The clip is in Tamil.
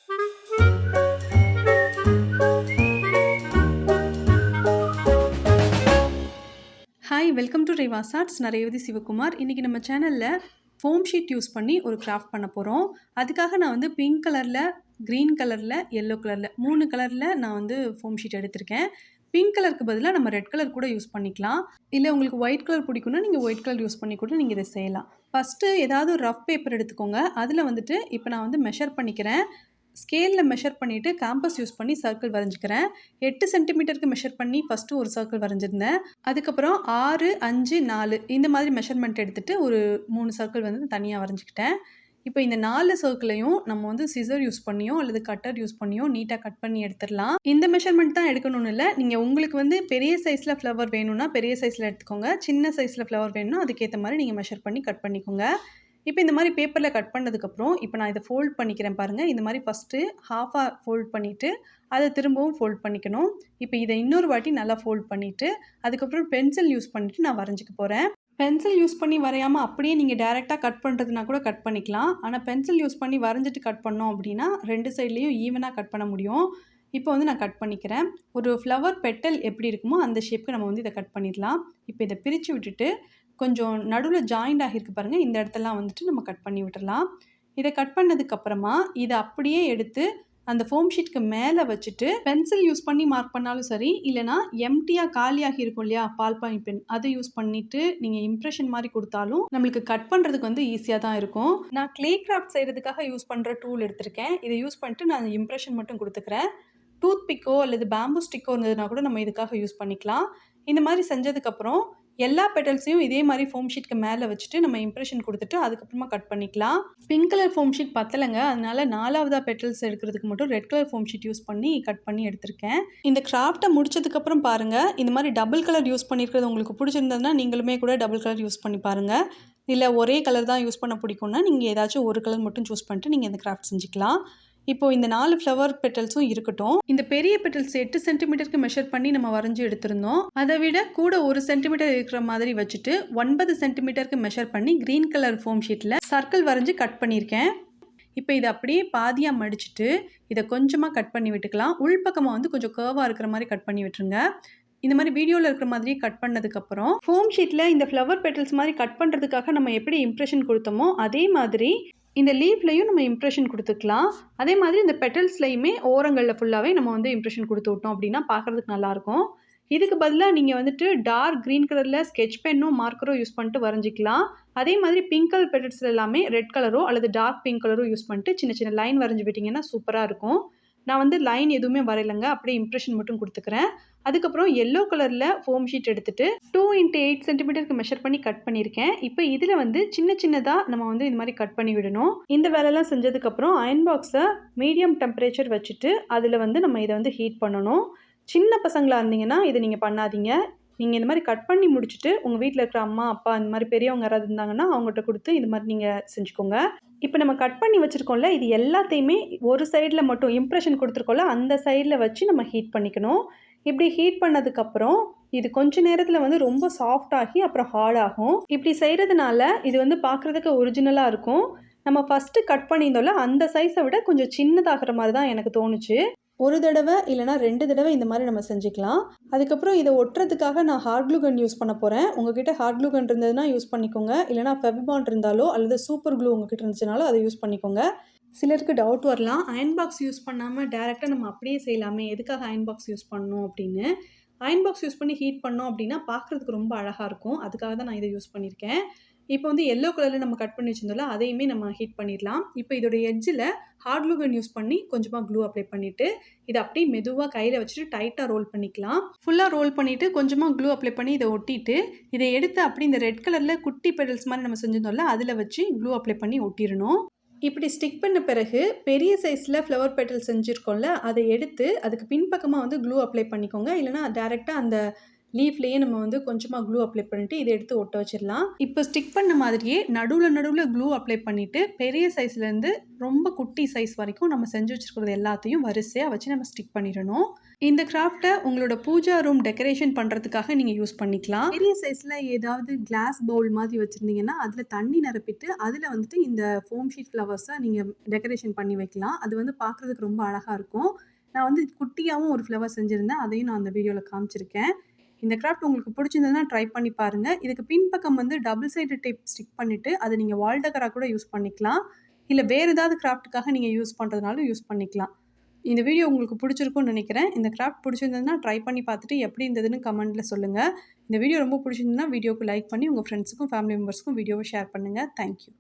Hi welcome to Riva's arts. நான் ரேவதி சிவகுமார். இன்றைக்கி நம்ம சேனலில் ஃபோம் ஷீட் யூஸ் பண்ணி ஒரு கிராஃப்ட் பண்ண போகிறோம். அதுக்காக நான் வந்து பிங்க் கலரில், க்ரீன் கலரில், எல்லோ கலரில் 3 கலரில் நான் வந்து ஃபோம் ஷீட் எடுத்திருக்கேன். பிங்க் கலருக்கு பதிலாக நம்ம ரெட் கலர் கூட யூஸ் பண்ணிக்கலாம். இல்லை உங்களுக்கு ஒயிட் கலர் பிடிக்குன்னா நீங்கள் ஒயிட் கலர் யூஸ் பண்ணி கூட நீங்கள் இதை செய்யலாம். ஃபஸ்ட்டு ஏதாவது ஒரு ரஃப் பேப்பர் எடுத்துக்கோங்க. அதில் வந்துட்டு இப்போ நான் வந்து மெஷர் பண்ணிக்கிறேன். ஸ்கேலில் மெஷர் பண்ணிவிட்டு கேம்பஸ் யூஸ் பண்ணி சர்க்கிள் வரைஞ்சிக்கிறேன். 8 சென்டிமீட்டருக்கு மெஷர் பண்ணி ஃபஸ்ட்டு ஒரு சர்க்கிள் வரைஞ்சிருந்தேன். அதுக்கப்புறம் 6, 5, 4 இந்த மாதிரி மெஷர்மெண்ட் எடுத்துகிட்டு ஒரு 3 சர்க்கிள் வந்து தனியாக வரைஞ்சிக்கிட்டேன். இப்போ இந்த 4 சர்க்கிளையும் நம்ம வந்து சிசர் யூஸ் பண்ணியோ அல்லது கட்டர் யூஸ் பண்ணியோ நீட்டாக கட் பண்ணி எடுத்துடலாம். இந்த மெஷர்மெண்ட் தான் எடுக்கணும்னு இல்லை. நீங்கள் உங்களுக்கு வந்து பெரிய சைஸில் ஃப்ளவர் வேணும்னா பெரிய சைஸில் எடுத்துக்கோங்க. சின்ன சைஸில் ஃப்ளவர் வேணும்னா அதுக்கேற்ற மாதிரி நீங்கள் மெஷர் பண்ணி கட் பண்ணிக்கோங்க. இப்போ இந்த மாதிரி பேப்பரில் கட் பண்ணதுக்கப்புறம் இப்போ நான் இதை ஃபோல்ட் பண்ணிக்கிறேன் பாருங்கள். இந்த மாதிரி ஃபஸ்ட்டு ஹாஃபாக ஃபோல்ட் பண்ணிவிட்டு அதை திரும்பவும் ஃபோல்ட் பண்ணிக்கணும். இப்போ இதை இன்னொரு வாட்டி நல்லா ஃபோல்ட் பண்ணிவிட்டு அதுக்கப்புறம் பென்சில் யூஸ் பண்ணிவிட்டு நான் வரைஞ்சிக்க போகிறேன். பென்சில் யூஸ் பண்ணி வரையாமல் அப்படியே நீங்கள் டேரெக்டாக கட் பண்ணுறதுனா கூட கட் பண்ணிக்கலாம். ஆனால் பென்சில் யூஸ் பண்ணி வரைஞ்சிட்டு கட் பண்ணோம் அப்படின்னா 2 சைட்லேயும் ஈவனாக கட் பண்ண முடியும். இப்போ வந்து நான் கட் பண்ணிக்கிறேன். ஒரு ஃப்ளவர் பெட்டல் எப்படி இருக்குமோ அந்த ஷேப்புக்கு நம்ம வந்து இதை கட் பண்ணிடலாம். இப்போ இதை பிரித்து விட்டுட்டு கொஞ்சம் நடுவில் ஜாயிண்ட் ஆகியிருக்கு பாருங்கள். இந்த இடத்தெல்லாம் வந்துட்டு நம்ம கட் பண்ணி விட்டுடலாம். இதை கட் பண்ணதுக்கப்புறமா இதை அப்படியே எடுத்து அந்த ஃபோம் ஷீட்டுக்கு மேலே வச்சுட்டு பென்சில் யூஸ் பண்ணி மார்க் பண்ணாலும் சரி, இல்லைனா எம்டியாக காலியாகி இருக்கும் இல்லையா பால் பாயிண்ட் பென், அதை யூஸ் பண்ணிவிட்டு நீங்கள் இம்ப்ரெஷன் மாதிரி கொடுத்தாலும் நம்மளுக்கு கட் பண்ணுறதுக்கு வந்து ஈஸியாக தான் இருக்கும். நான் க்ளே கிராஃப்ட் செய்கிறதுக்காக யூஸ் பண்ணுற டூல் எடுத்திருக்கேன். இதை யூஸ் பண்ணிட்டு நான் இம்ப்ரெஷன் மட்டும் கொடுத்துக்கிறேன். டூத் பிக்கோ அல்லது பேம்பு ஸ்டிக்கோ இருந்ததுனா கூட நம்ம இதுக்காக யூஸ் பண்ணிக்கலாம். இந்த மாதிரி செஞ்சதுக்கப்புறம் எல்லா பெட்டல்ஸையும் இதே மாதிரி ஃபோம் ஷீட்க்கு மேலே வச்சுட்டு நம்ம இம்ப்ரெஷன் கொடுத்துட்டு அதுக்கப்புறமா கட் பண்ணிக்கலாம். பிங்க் கலர் ஃபோம் ஷீட் பத்தலைங்க. அதனால 4வதா பெட்டல்ஸ் எடுக்கிறதுக்கு மட்டும் red colour foam sheet use பண்ணி கட் பண்ணி எடுத்திருக்கேன். இந்த கிராஃப்ட்டை முடிச்சதுக்கப்புறம் பாருங்கள், இந்த மாதிரி டபுள் கலர் யூஸ் பண்ணியிருக்கிறது உங்களுக்கு பிடிச்சிருந்ததுன்னா நீங்களுமே கூட டபுள் கலர் யூஸ் பண்ணி பாருங்கள். இல்லை ஒரே கலர் தான் யூஸ் பண்ண பிடிக்கும்னா நீங்கள் ஏதாச்சும் ஒரு கலர் மட்டும் சூஸ் பண்ணிட்டு நீங்கள் இந்த கிராஃப்ட் செஞ்சுக்கலாம். இப்போது இந்த 4 ஃப்ளவர் பெட்டல்ஸும் இருக்கட்டும். இந்த பெரிய பெட்டல்ஸ் 8 சென்டிமீட்டருக்கு மெஷர் பண்ணி நம்ம வரைஞ்சி எடுத்திருந்தோம். அதை விட கூட 1 சென்டிமீட்டர் இருக்கிற மாதிரி வச்சுட்டு 9 சென்டிமீட்டருக்கு மெஷர் பண்ணி க்ரீன் கலர் ஃபோம் ஷீட்டில் சர்க்கிள் வரைஞ்சி கட் பண்ணியிருக்கேன். இப்போ இதை அப்படியே பாதியாக மடிச்சுட்டு இதை கொஞ்சமாக கட் பண்ணி விட்டுக்கலாம். உள்பக்கமாக வந்து கொஞ்சம் கர்வாக இருக்கிற மாதிரி கட் பண்ணி விட்டுருங்க. இந்த மாதிரி வீடியோவில் இருக்கிற மாதிரி கட் பண்ணதுக்கப்புறம் ஃபோம் ஷீட்டில் இந்த ஃப்ளவர் பெட்டல்ஸ் மாதிரி கட் பண்ணுறதுக்காக நம்ம எப்படி இம்ப்ரெஷன் கொடுத்தோமோ அதே மாதிரி இந்த லீஃப்லையும் நம்ம இம்ப்ரெஷன் கொடுத்துக்கலாம். அதே மாதிரி இந்த பெட்டல்ஸ்லையுமே ஓரங்களில் ஃபுல்லாகவே நம்ம வந்து இம்ப்ரெஷன் கொடுத்து விட்டோம் அப்படின்னா பார்க்குறதுக்கு நல்லாயிருக்கும். இதுக்கு பதிலாக நீங்கள் வந்துட்டு டார்க் க்ரீன் கலரில் ஸ்கெட்ச் பென்னோ மார்க்கரோ யூஸ் பண்ணிட்டு வரைஞ்சிக்கலாம். அதே மாதிரி பிங்க் கலர் பெட்டல்ஸில் எல்லாமே ரெட் கலரோ அல்லது டார்க் பிங்க் கலரோ யூஸ் பண்ணிட்டு சின்ன சின்ன லைன் வரைஞ்சி விட்டிங்கன்னா சூப்பராக இருக்கும். நான் வந்து லைன் எதுவுமே வரையலைங்க, அப்படியே இம்ப்ரெஷன் மட்டும் கொடுத்துக்கிறேன். அதுக்கப்புறம் எல்லோ கலரில் ஃபோம் ஷீட் எடுத்துகிட்டு 2 × 8 சென்டிமீட்டருக்கு மெஷர் பண்ணி கட் பண்ணியிருக்கேன். இப்போ இதில் வந்து சின்ன சின்னதாக நம்ம வந்து இந்த மாதிரி கட் பண்ணி விடணும். இந்த வேலைலாம் செஞ்சதுக்கப்புறம் அயன் பாக்ஸை மீடியம் டெம்பரேச்சர் வச்சுட்டு அதில் வந்து நம்ம இதை வந்து ஹீட் பண்ணணும். சின்ன பசங்களாக இருந்தீங்கன்னா இதை நீங்கள் பண்ணாதீங்க. நீங்கள் இந்த மாதிரி கட் பண்ணி முடிச்சுட்டு உங்கள் வீட்டில் இருக்கிற அம்மா அப்பா இந்த மாதிரி பெரியவங்க யாராவது இருந்தாங்கன்னா அவங்ககிட்ட கொடுத்து இந்த மாதிரி நீங்கள் செஞ்சுக்கோங்க. இப்போ நம்ம கட் பண்ணி வச்சுருக்கோம்ல, இது எல்லாத்தையுமே ஒரு சைடில் மட்டும் இம்ப்ரெஷன் கொடுத்துருக்கோம்ல அந்த சைடில் வச்சு நம்ம ஹீட் பண்ணிக்கணும். இப்படி ஹீட் பண்ணதுக்கப்புறம் இது கொஞ்ச நேரத்தில் வந்து ரொம்ப சாஃப்டாகி அப்புறம் ஹார்டாகும். இப்படி செய்கிறதுனால இது வந்து பார்க்குறதுக்கு ஒரிஜினலாக இருக்கும். நம்ம ஃபஸ்ட்டு கட் பண்ணியிருந்தோம்ல அந்த சைஸை விட கொஞ்சம் சின்னதாகிற மாதிரி தான் எனக்கு தோணுச்சு. ஒரு தடவை இல்லைனா 2 தடவை இந்த மாதிரி நம்ம செஞ்சுக்கலாம். அதுக்கப்புறம் இதை ஒட்டுறதுக்காக நான் ஹார்ட் க்ளூ கன் யூஸ் பண்ண போகிறேன். உங்ககிட்ட ஹார்ட் க்ளூ கன் இருந்ததுன்னா யூஸ் பண்ணிக்கோங்க. இல்லைனா ஃபெவிபாண்ட் இருந்தாலோ அல்லது சூப்பர் க்ளூ உங்ககிட்ட இருந்துச்சுனாலோ அதை யூஸ் பண்ணிக்கோங்க. சிலருக்கு டவுட் வரலாம், அயன் பாக்ஸ் யூஸ் பண்ணாமல் டேரெக்டாக நம்ம அப்படியே செய்யலாமே, எதுக்காக அயன் பாக்ஸ் யூஸ் பண்ணணும் அப்படின்னு. அயன் பாக்ஸ் யூஸ் பண்ணி ஹீட் பண்ணோம் அப்படின்னா பார்க்குறதுக்கு ரொம்ப அழகாக இருக்கும். அதுக்காக தான் நான் இதை யூஸ் பண்ணியிருக்கேன். இப்போ வந்து எல்லோ கலரில் நம்ம கட் பண்ணி வச்சிருந்தோம்ல அதையுமே நம்ம ஹீட் பண்ணிடலாம். இப்போ இதோட எட்ஜில் ஹார்ட் க்ளூ கன் யூஸ் பண்ணி கொஞ்சமாக க்ளூ அப்ளை பண்ணிவிட்டு இதை அப்படியே மெதுவாக கையில் வச்சுட்டு டைட்டாக ரோல் பண்ணிக்கலாம். ஃபுல்லாக ரோல் பண்ணிவிட்டு கொஞ்சமாக க்ளூ அப்ளை பண்ணி இதை ஒட்டிட்டு இதை எடுத்து அப்படி இந்த ரெட் கலரில் குட்டி பெடல்ஸ் மாதிரி நம்ம செஞ்சிருந்தோம்ல அதில் வச்சு க்ளூ அப்ளை பண்ணி ஒட்டிடணும். இப்படி ஸ்டிக் பண்ண பிறகு பெரிய சைஸில் ஃப்ளவர் பெட்டல் செஞ்சுருக்கோம்ல அதை எடுத்து அதுக்கு பின்பக்கமாக வந்து க்ளூ அப்ளை பண்ணிக்கோங்க. இல்லைனா டேரெக்டாக அந்த லீஃப்லேயே நம்ம வந்து கொஞ்சமாக க்ளூ அப்ளை பண்ணிவிட்டு இதை எடுத்து ஒட்ட வச்சிடலாம். இப்போ ஸ்டிக் பண்ண மாதிரியே நடுவில் க்ளூ அப்ளை பண்ணிவிட்டு பெரிய சைஸ்லேருந்து ரொம்ப குட்டி சைஸ் வரைக்கும் நம்ம செஞ்சு வச்சுருக்கிறது எல்லாத்தையும் வரிசையாக வச்சு நம்ம ஸ்டிக் பண்ணிடணும். இந்த கிராஃப்ட்டை உங்களோட பூஜா ரூம் டெக்கரேஷன் பண்ணுறதுக்காக நீங்கள் யூஸ் பண்ணிக்கலாம். பெரிய சைஸில் ஏதாவது கிளாஸ் பவுல் மாதிரி வச்சுருந்தீங்கன்னா அதில் தண்ணி நிரப்பிட்டு அதில் வந்துட்டு இந்த ஃபோம் ஷீட் ஃப்ளவர்ஸை நீங்கள் டெக்கரேஷன் பண்ணி வைக்கலாம். அது வந்து பார்க்குறதுக்கு ரொம்ப அழகாக இருக்கும். நான் வந்து குட்டியாகவும் ஒரு ஃப்ளவர் செஞ்சுருந்தேன், அதையும் நான் அந்த வீடியோவில் காமிச்சிருக்கேன். இந்த கிராஃப்ட் உங்களுக்கு பிடிச்சிருந்ததுன்னா ட்ரை பண்ணி பாருங்கள். இதுக்கு பின்பக்கம் வந்து டபுள் சைடு டேப் ஸ்டிக் பண்ணிவிட்டு அதை நீங்கள் வால் டெக்கராக கூட யூஸ் பண்ணிக்கலாம். இல்லை வேறு ஏதாவது கிராஃப்ட்டுக்காக நீங்கள் யூஸ் பண்ணுறதுனாலும் யூஸ் பண்ணிக்கலாம். இந்த வீடியோ உங்களுக்கு பிடிச்சிருக்கும்னு நினைக்கிறேன். இந்த கிராஃப்ட் பிடிச்சிருந்ததுன்னா ட்ரை பண்ணி பார்த்துட்டு எப்படி இருந்ததுன்னு கமெண்ட்டில் சொல்லுங்கள். இந்த வீடியோ ரொம்ப பிடிச்சிருந்ததுன்னா வீடியோக்கு லைக் பண்ணி உங்கள் ஃப்ரெண்ட்ஸுக்கும் ஃபேமிலி மெம்பர்ஸ்க்கும் வீடியோவை ஷேர் பண்ணுங்கள். தேங்க்யூ.